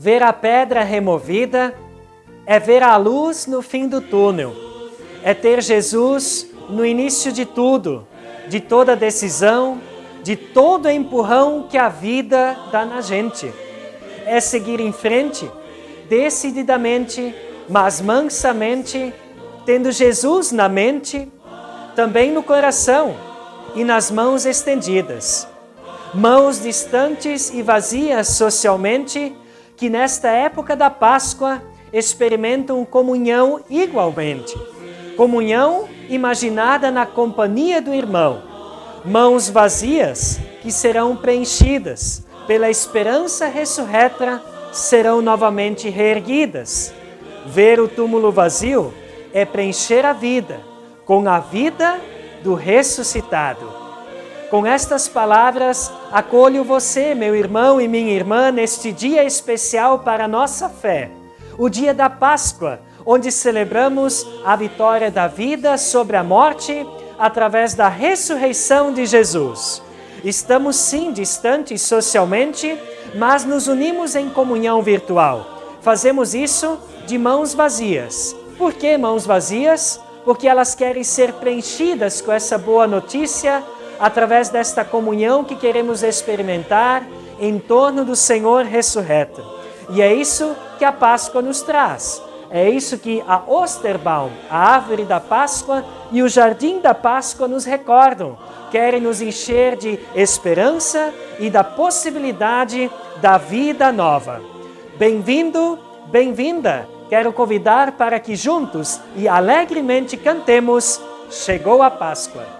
ver a pedra removida, é ver a luz no fim do túnel, é ter Jesus no início de tudo, de toda decisão, de todo empurrão que a vida dá na gente. É seguir em frente, decididamente, mas mansamente, tendo Jesus na mente, também no coração e nas mãos estendidas. Mãos distantes e vazias socialmente, que nesta época da Páscoa experimentam comunhão igualmente. Comunhão imaginada na companhia do irmão. Mãos vazias que serão preenchidas pela esperança ressurreta, serão novamente reerguidas. Ver o túmulo vazio é preencher a vida com a vida do ressuscitado. Com estas palavras, acolho você, meu irmão e minha irmã, neste dia especial para a nossa fé, o dia da Páscoa, onde celebramos a vitória da vida sobre a morte através da ressurreição de Jesus. Estamos sim distantes socialmente, mas nos unimos em comunhão virtual. Fazemos isso de mãos vazias. Por que mãos vazias? Porque elas querem ser preenchidas com essa boa notícia através desta comunhão que queremos experimentar em torno do Senhor ressurreto. E é isso que a Páscoa nos traz. É isso que a Osterbaum, a árvore da Páscoa, e o jardim da Páscoa nos recordam. Querem nos encher de esperança e da possibilidade da vida nova. Bem-vindo, bem-vinda. Quero convidar para que juntos e alegremente cantemos Chegou a Páscoa.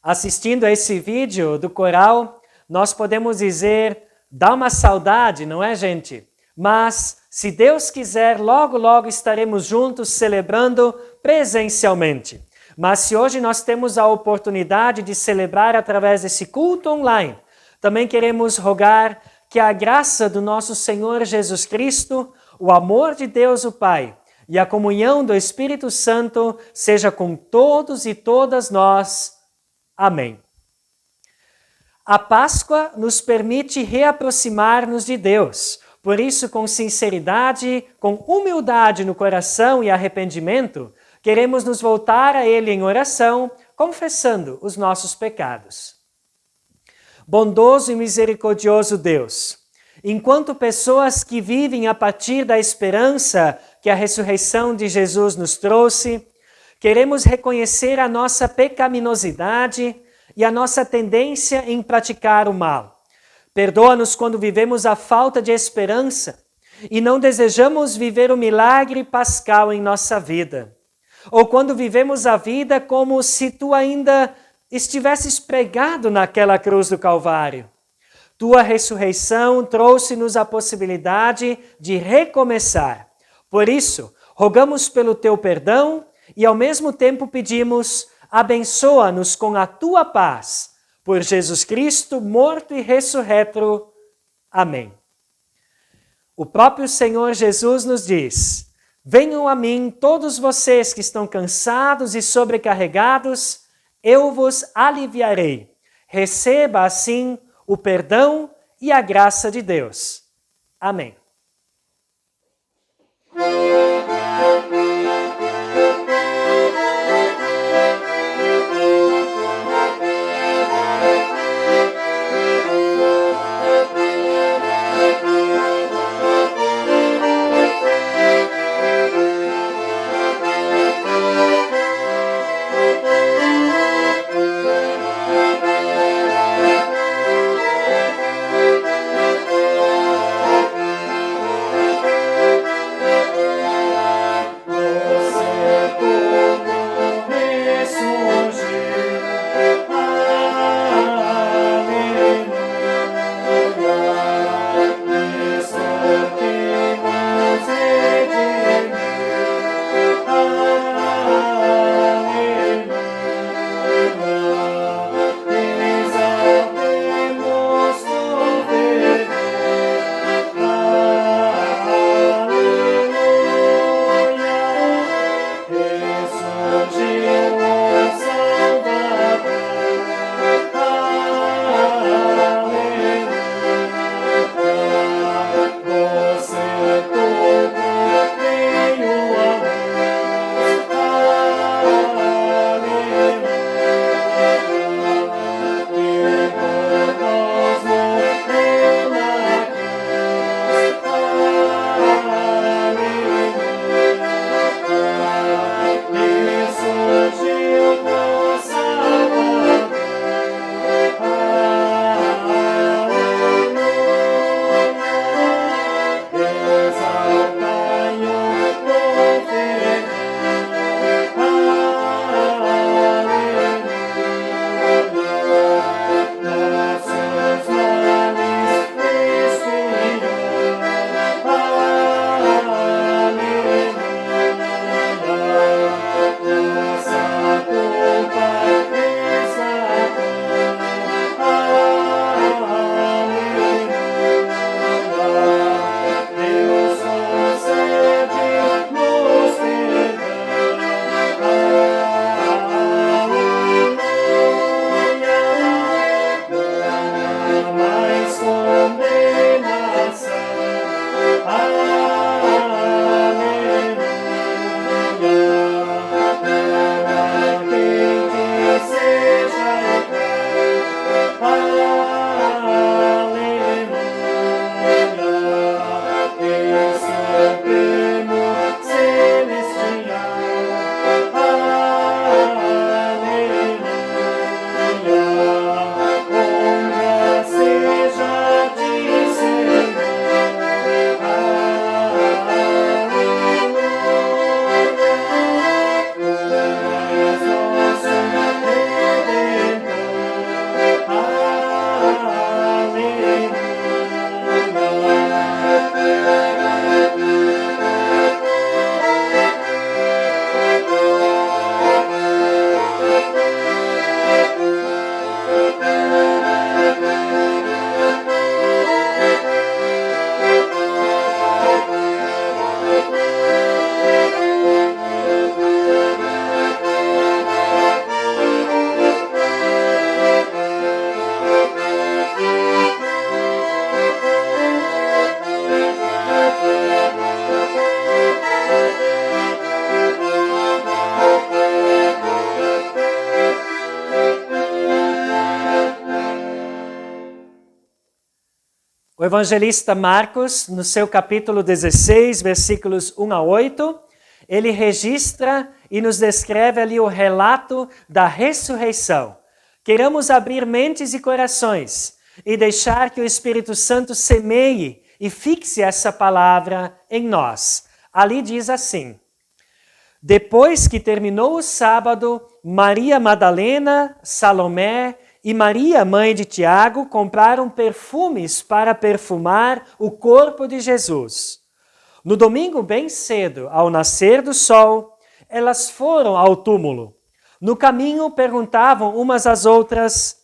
Assistindo a esse vídeo do coral, nós podemos dizer, dá uma saudade, não é, gente? Mas, se Deus quiser, logo, logo estaremos juntos celebrando presencialmente. Mas se hoje nós temos a oportunidade de celebrar através desse culto online, também queremos rogar que a graça do nosso Senhor Jesus Cristo, o amor de Deus o Pai e a comunhão do Espírito Santo seja com todos e todas nós. Amém. A Páscoa nos permite reaproximar-nos de Deus. Por isso, com sinceridade, com humildade no coração e arrependimento, queremos nos voltar a Ele em oração, confessando os nossos pecados. Bondoso e misericordioso Deus, enquanto pessoas que vivem a partir da esperança que a ressurreição de Jesus nos trouxe, queremos reconhecer a nossa pecaminosidade e a nossa tendência em praticar o mal. Perdoa-nos quando vivemos a falta de esperança e não desejamos viver o milagre pascal em nossa vida. Ou quando vivemos a vida como se tu ainda estivesses pregado naquela cruz do Calvário. Tua ressurreição trouxe-nos a possibilidade de recomeçar. Por isso, rogamos pelo teu perdão e ao mesmo tempo pedimos: abençoa-nos com a tua paz. Por Jesus Cristo, morto e ressurreto. Amém. O próprio Senhor Jesus nos diz: venham a mim todos vocês que estão cansados e sobrecarregados, eu vos aliviarei. Receba assim o perdão e a graça de Deus. Amém. O evangelista Marcos, no seu capítulo 16, versículos 1 a 8, ele registra e nos descreve ali o relato da ressurreição. Queremos abrir mentes e corações e deixar que o Espírito Santo semeie e fixe essa palavra em nós. Ali diz assim: depois que terminou o sábado, Maria Madalena, Salomé e Maria, mãe de Tiago, compraram perfumes para perfumar o corpo de Jesus. No domingo bem cedo, ao nascer do sol, elas foram ao túmulo. No caminho perguntavam umas às outras: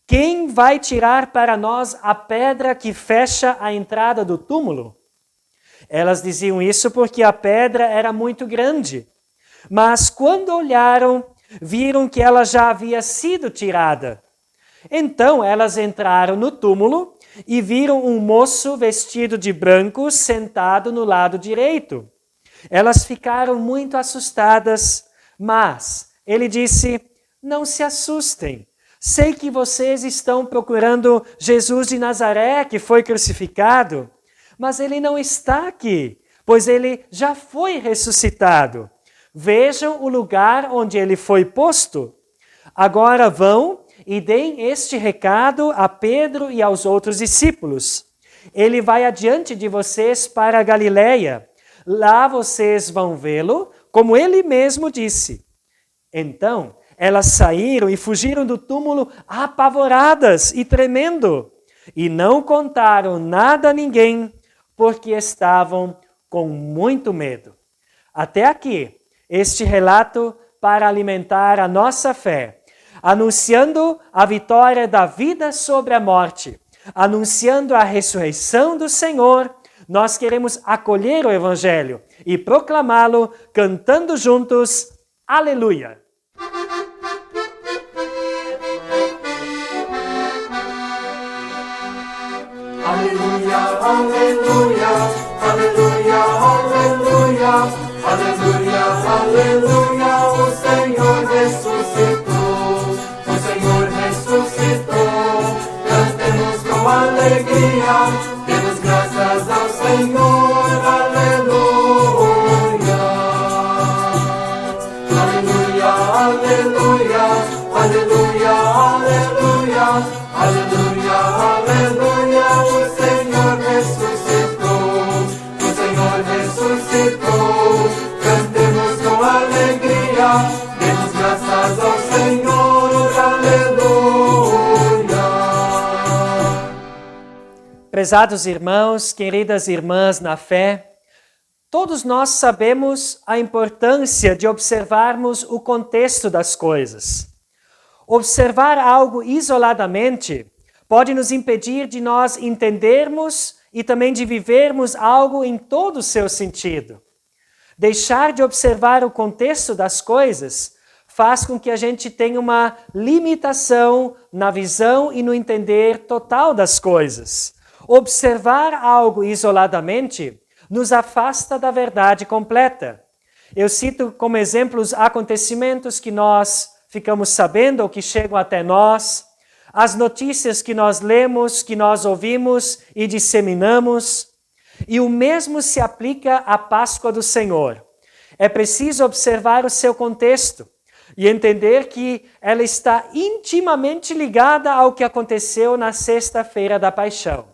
quem vai tirar para nós a pedra que fecha a entrada do túmulo? Elas diziam isso porque a pedra era muito grande. Mas quando olharam, viram que ela já havia sido tirada. Então elas entraram no túmulo e viram um moço vestido de branco sentado no lado direito. Elas ficaram muito assustadas, mas ele disse: não se assustem. Sei que vocês estão procurando Jesus de Nazaré, que foi crucificado, mas ele não está aqui, pois ele já foi ressuscitado. Vejam o lugar onde ele foi posto. Agora vão e deem este recado a Pedro e aos outros discípulos. Ele vai adiante de vocês para a Galileia. Lá vocês vão vê-lo, como ele mesmo disse. Então, elas saíram e fugiram do túmulo apavoradas e tremendo, e não contaram nada a ninguém, porque estavam com muito medo. Até aqui, este relato para alimentar a nossa fé, anunciando a vitória da vida sobre a morte, anunciando a ressurreição do Senhor. Nós queremos acolher o Evangelho e proclamá-lo cantando juntos, aleluia! Aleluia, aleluia, aleluia, aleluia, aleluia, aleluia, o Senhor ressuscitou, o Senhor ressuscitou, cantemos com alegria, demos graças ao Senhor, aleluia, aleluia, aleluia, aleluia, aleluia, aleluia, aleluia, o Senhor ressuscitou, o Senhor ressuscitou, cantemos com alegria, demos graças ao Senhor, aleluia. Prezados irmãos, queridas irmãs na fé, todos nós sabemos a importância de observarmos o contexto das coisas. Observar algo isoladamente pode nos impedir de nós entendermos e também de vivermos algo em todo o seu sentido. Deixar de observar o contexto das coisas faz com que a gente tenha uma limitação na visão e no entender total das coisas. Observar algo isoladamente nos afasta da verdade completa. Eu cito como exemplos acontecimentos que nós ficamos sabendo ou que chegam até nós, as notícias que nós lemos, que nós ouvimos e disseminamos. E o mesmo se aplica à Páscoa do Senhor. É preciso observar o seu contexto e entender que ela está intimamente ligada ao que aconteceu na sexta-feira da Paixão.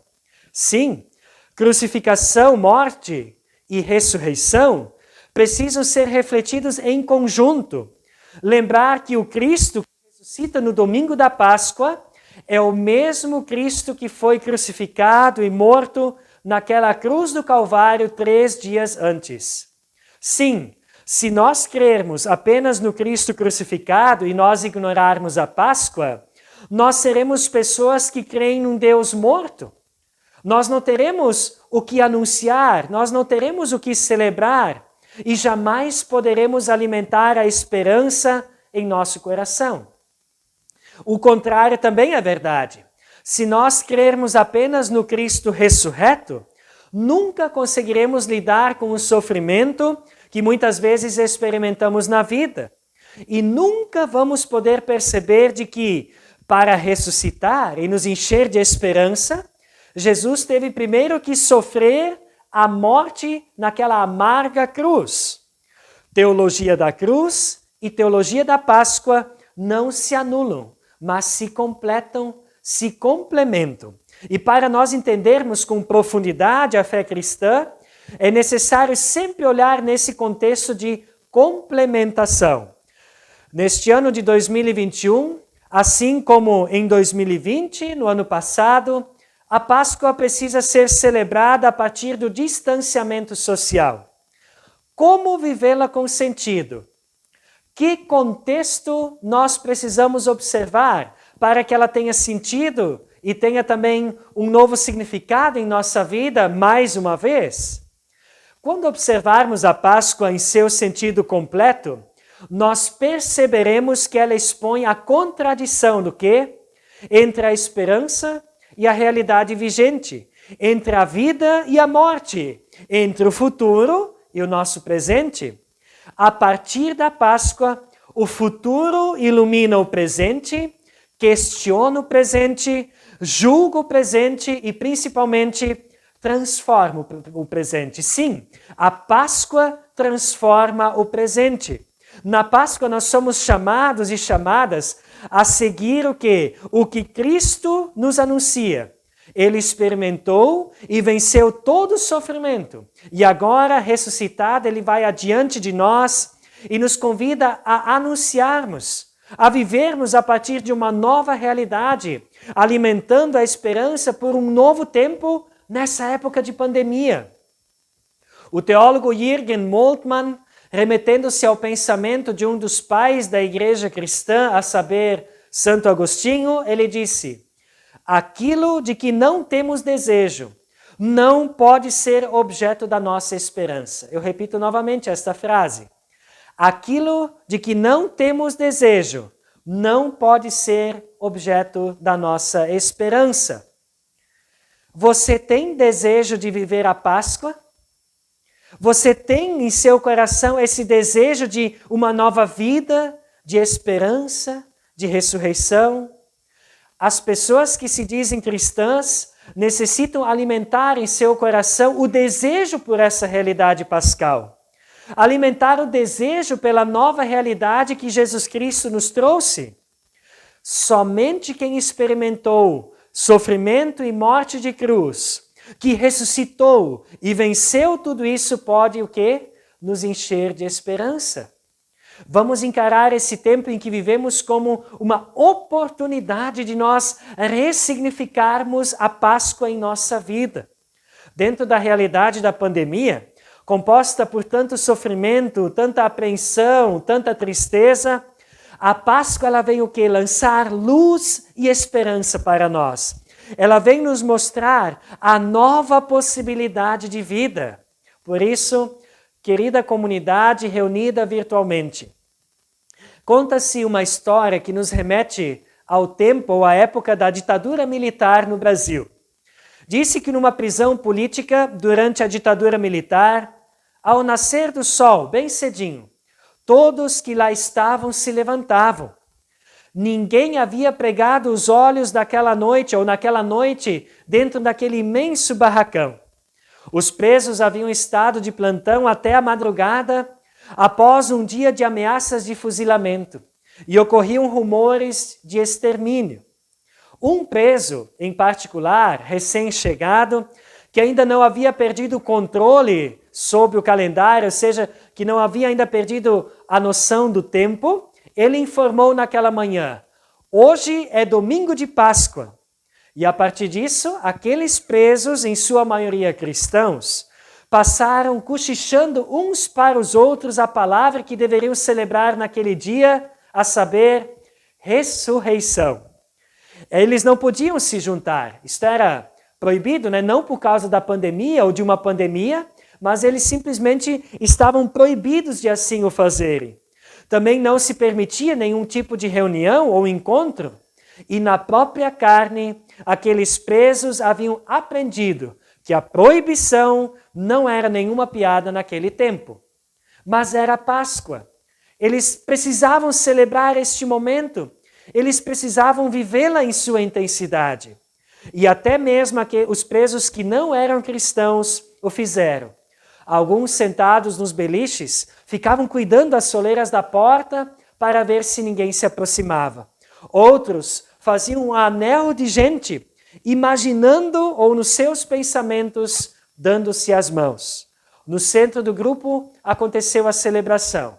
Sim, crucificação, morte e ressurreição precisam ser refletidos em conjunto. Lembrar que o Cristo que ressuscita no domingo da Páscoa é o mesmo Cristo que foi crucificado e morto naquela cruz do Calvário 3 dias antes. Sim, se nós crermos apenas no Cristo crucificado e nós ignorarmos a Páscoa, nós seremos pessoas que creem num Deus morto. Nós não teremos o que anunciar, nós não teremos o que celebrar e jamais poderemos alimentar a esperança em nosso coração. O contrário também é verdade. Se nós crermos apenas no Cristo ressurreto, nunca conseguiremos lidar com o sofrimento que muitas vezes experimentamos na vida. E nunca vamos poder perceber de que, para ressuscitar e nos encher de esperança, Jesus teve primeiro que sofrer a morte naquela amarga cruz. Teologia da cruz e teologia da Páscoa não se anulam, mas se completam, se complementam. E para nós entendermos com profundidade a fé cristã, é necessário sempre olhar nesse contexto de complementação. Neste ano de 2021, assim como em 2020, no ano passado, a Páscoa precisa ser celebrada a partir do distanciamento social. Como vivê-la com sentido? Que contexto nós precisamos observar para que ela tenha sentido e tenha também um novo significado em nossa vida, mais uma vez? Quando observarmos a Páscoa em seu sentido completo, nós perceberemos que ela expõe a contradição do quê? Entre a esperança e a realidade vigente, entre a vida e a morte, entre o futuro e o nosso presente. A partir da Páscoa, o futuro ilumina o presente, questiona o presente, julga o presente e principalmente transforma o presente. Sim, a Páscoa transforma o presente. Na Páscoa nós somos chamados e chamadas a seguir o quê? O que Cristo nos anuncia. Ele experimentou e venceu todo o sofrimento. E agora, ressuscitado, ele vai adiante de nós e nos convida a anunciarmos, a vivermos a partir de uma nova realidade, alimentando a esperança por um novo tempo nessa época de pandemia. O teólogo Jürgen Moltmann, remetendo-se ao pensamento de um dos pais da igreja cristã, a saber, Santo Agostinho, ele disse: aquilo de que não temos desejo não pode ser objeto da nossa esperança. Eu repito novamente esta frase. Aquilo de que não temos desejo não pode ser objeto da nossa esperança. Você tem desejo de viver a Páscoa? Você tem em seu coração esse desejo de uma nova vida, de esperança, de ressurreição? As pessoas que se dizem cristãs necessitam alimentar em seu coração o desejo por essa realidade pascal. Alimentar o desejo pela nova realidade que Jesus Cristo nos trouxe. Somente quem experimentou sofrimento e morte de cruz, que ressuscitou e venceu tudo isso, pode o quê? Nos encher de esperança. Vamos encarar esse tempo em que vivemos como uma oportunidade de nós ressignificarmos a Páscoa em nossa vida. Dentro da realidade da pandemia, composta por tanto sofrimento, tanta apreensão, tanta tristeza, a Páscoa ela vem o quê? Lançar luz e esperança para nós. Ela vem nos mostrar a nova possibilidade de vida. Por isso, querida comunidade reunida virtualmente, conta-se uma história que nos remete ao tempo ou à época da ditadura militar no Brasil. Disse que numa prisão política, durante a ditadura militar, ao nascer do sol, bem cedinho, todos que lá estavam se levantavam. Ninguém havia pregado os olhos daquela noite ou naquela noite dentro daquele imenso barracão. Os presos haviam estado de plantão até a madrugada após um dia de ameaças de fuzilamento e ocorriam rumores de extermínio. Um preso, em particular, recém-chegado, que ainda não havia perdido o controle sobre o calendário, ou seja, que não havia ainda perdido a noção do tempo, ele informou naquela manhã: hoje é domingo de Páscoa. E a partir disso, aqueles presos, em sua maioria cristãos, passaram cochichando uns para os outros a palavra que deveriam celebrar naquele dia, a saber, ressurreição. Eles não podiam se juntar, isto era proibido, né? Não por causa da pandemia ou de uma pandemia, mas eles simplesmente estavam proibidos de assim o fazerem. Também não se permitia nenhum tipo de reunião ou encontro, e na própria carne, aqueles presos haviam aprendido que a proibição não era nenhuma piada naquele tempo, mas era a Páscoa. Eles precisavam celebrar este momento, eles precisavam vivê-la em sua intensidade. E até mesmo os presos que não eram cristãos o fizeram. Alguns sentados nos beliches ficavam cuidando das soleiras da porta para ver se ninguém se aproximava. Outros faziam um anel de gente, imaginando ou nos seus pensamentos, dando-se as mãos. No centro do grupo aconteceu a celebração.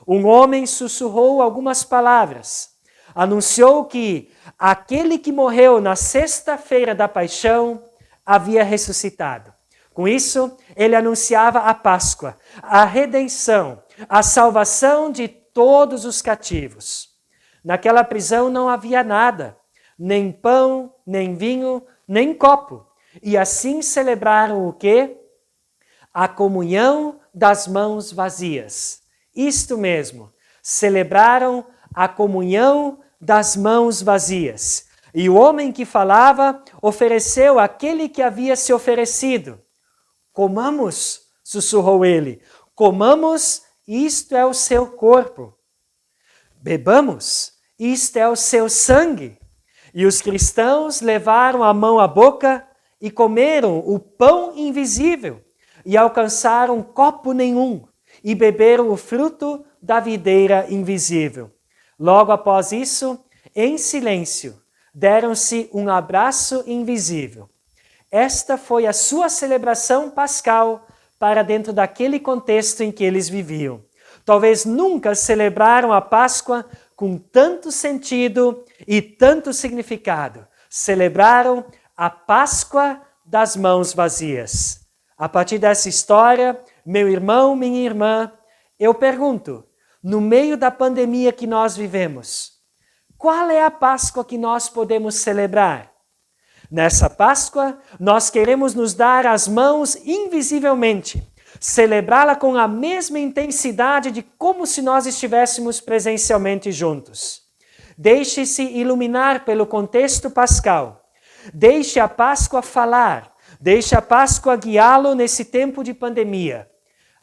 Um homem sussurrou algumas palavras. Anunciou que aquele que morreu na sexta-feira da paixão havia ressuscitado. Com isso, ele anunciava a Páscoa, a redenção, a salvação de todos os cativos. Naquela prisão não havia nada, nem pão, nem vinho, nem copo. E assim celebraram o quê? A comunhão das mãos vazias. Isto mesmo, celebraram a comunhão das mãos vazias. E o homem que falava ofereceu àquele que havia se oferecido. Comamos, sussurrou ele, comamos, isto é o seu corpo. Bebamos, isto é o seu sangue. E os cristãos levaram a mão à boca e comeram o pão invisível, e alcançaram copo nenhum, e beberam o fruto da videira invisível. Logo após isso, em silêncio, deram-se um abraço invisível. Esta foi a sua celebração pascal para dentro daquele contexto em que eles viviam. Talvez nunca celebraram a Páscoa com tanto sentido e tanto significado. Celebraram a Páscoa das mãos vazias. A partir dessa história, meu irmão, minha irmã, eu pergunto, no meio da pandemia que nós vivemos, qual é a Páscoa que nós podemos celebrar? Nessa Páscoa, nós queremos nos dar as mãos invisivelmente, celebrá-la com a mesma intensidade de como se nós estivéssemos presencialmente juntos. Deixe-se iluminar pelo contexto pascal. Deixe a Páscoa falar. Deixe a Páscoa guiá-lo nesse tempo de pandemia.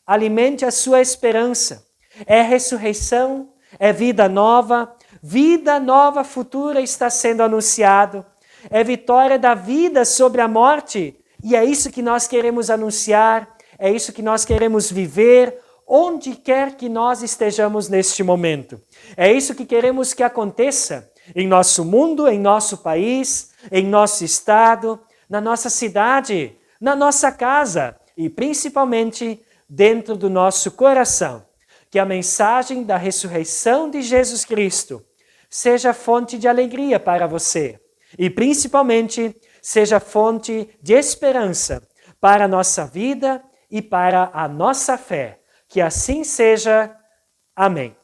Alimente a sua esperança. É ressurreição, é vida nova futura está sendo anunciado. É vitória da vida sobre a morte. E é isso que nós queremos anunciar, é isso que nós queremos viver, onde quer que nós estejamos neste momento. É isso que queremos que aconteça em nosso mundo, em nosso país, em nosso estado, na nossa cidade, na nossa casa e principalmente dentro do nosso coração. Que a mensagem da ressurreição de Jesus Cristo seja fonte de alegria para você e principalmente seja fonte de esperança para a nossa vida e para a nossa fé. Que assim seja. Amém.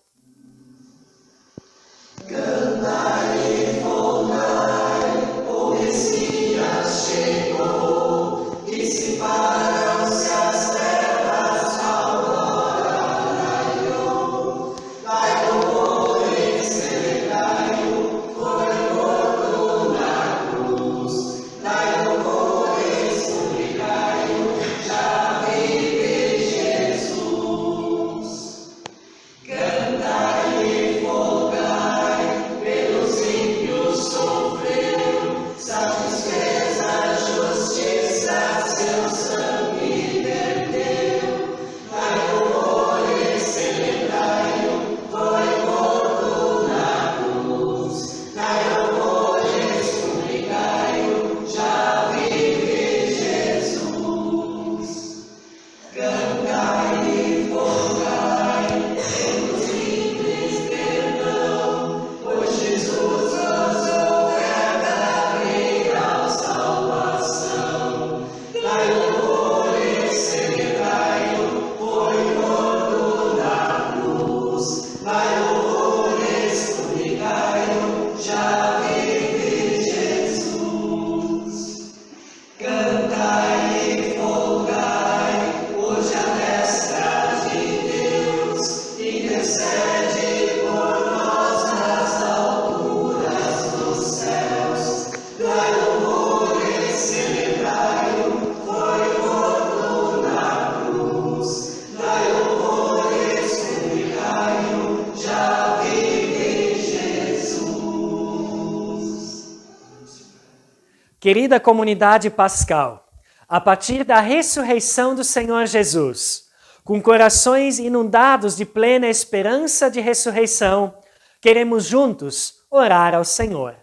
Querida comunidade pascal, a partir da ressurreição do Senhor Jesus, com corações inundados de plena esperança de ressurreição, queremos juntos orar ao Senhor.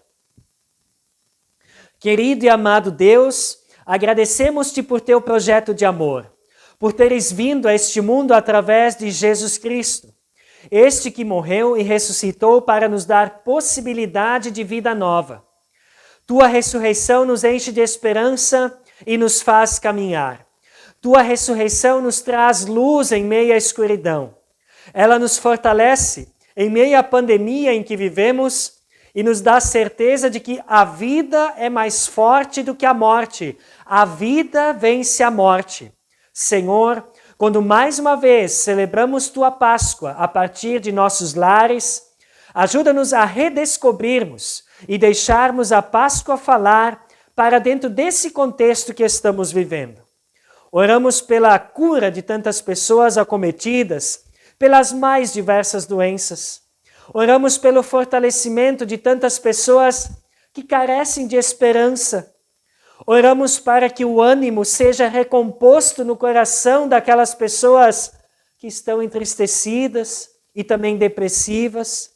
Querido e amado Deus, agradecemos-te por teu projeto de amor, por teres vindo a este mundo através de Jesus Cristo, este que morreu e ressuscitou para nos dar possibilidade de vida nova. Tua ressurreição nos enche de esperança e nos faz caminhar. Tua ressurreição nos traz luz em meio à escuridão. Ela nos fortalece em meio à pandemia em que vivemos e nos dá certeza de que a vida é mais forte do que a morte. A vida vence a morte. Senhor, quando mais uma vez celebramos Tua Páscoa a partir de nossos lares, ajuda-nos a redescobrirmos e deixarmos a Páscoa falar para dentro desse contexto que estamos vivendo. Oramos pela cura de tantas pessoas acometidas pelas mais diversas doenças. Oramos pelo fortalecimento de tantas pessoas que carecem de esperança. Oramos para que o ânimo seja recomposto no coração daquelas pessoas que estão entristecidas e também depressivas.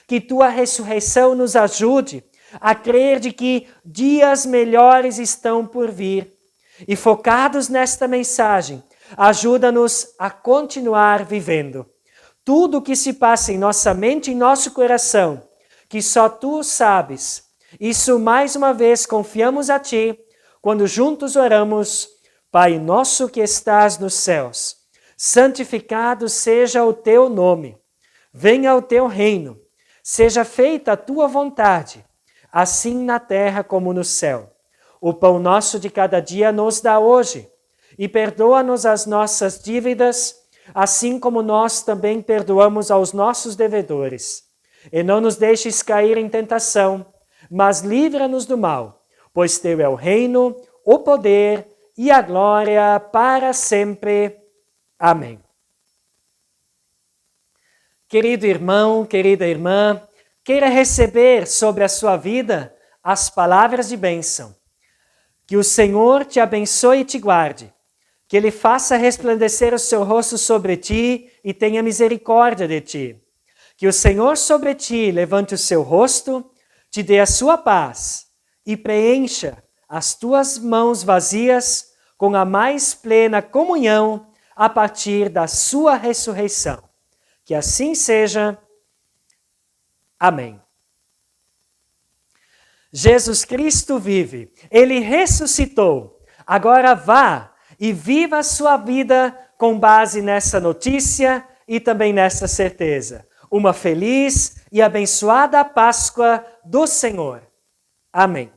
Que Tua ressurreição nos ajude a crer de que dias melhores estão por vir. E focados nesta mensagem, ajuda-nos a continuar vivendo. Tudo o que se passa em nossa mente e em nosso coração, que só Tu sabes. Isso mais uma vez confiamos a Ti, quando juntos oramos, Pai nosso que estás nos céus, santificado seja o Teu nome. Venha o Teu reino. Seja feita a Tua vontade, assim na terra como no céu. O pão nosso de cada dia nos dá hoje, e perdoa-nos as nossas dívidas, assim como nós também perdoamos aos nossos devedores. E não nos deixes cair em tentação, mas livra-nos do mal, pois Teu é o reino, o poder e a glória para sempre. Amém. Querido irmão, querida irmã, queira receber sobre a sua vida as palavras de bênção. Que o Senhor te abençoe e te guarde. Que Ele faça resplandecer o seu rosto sobre ti e tenha misericórdia de ti. Que o Senhor sobre ti levante o seu rosto, te dê a sua paz e preencha as tuas mãos vazias com a mais plena comunhão a partir da sua ressurreição. Que assim seja. Amém. Jesus Cristo vive, Ele ressuscitou. Agora vá e viva a sua vida com base nessa notícia e também nessa certeza. Uma feliz e abençoada Páscoa do Senhor. Amém.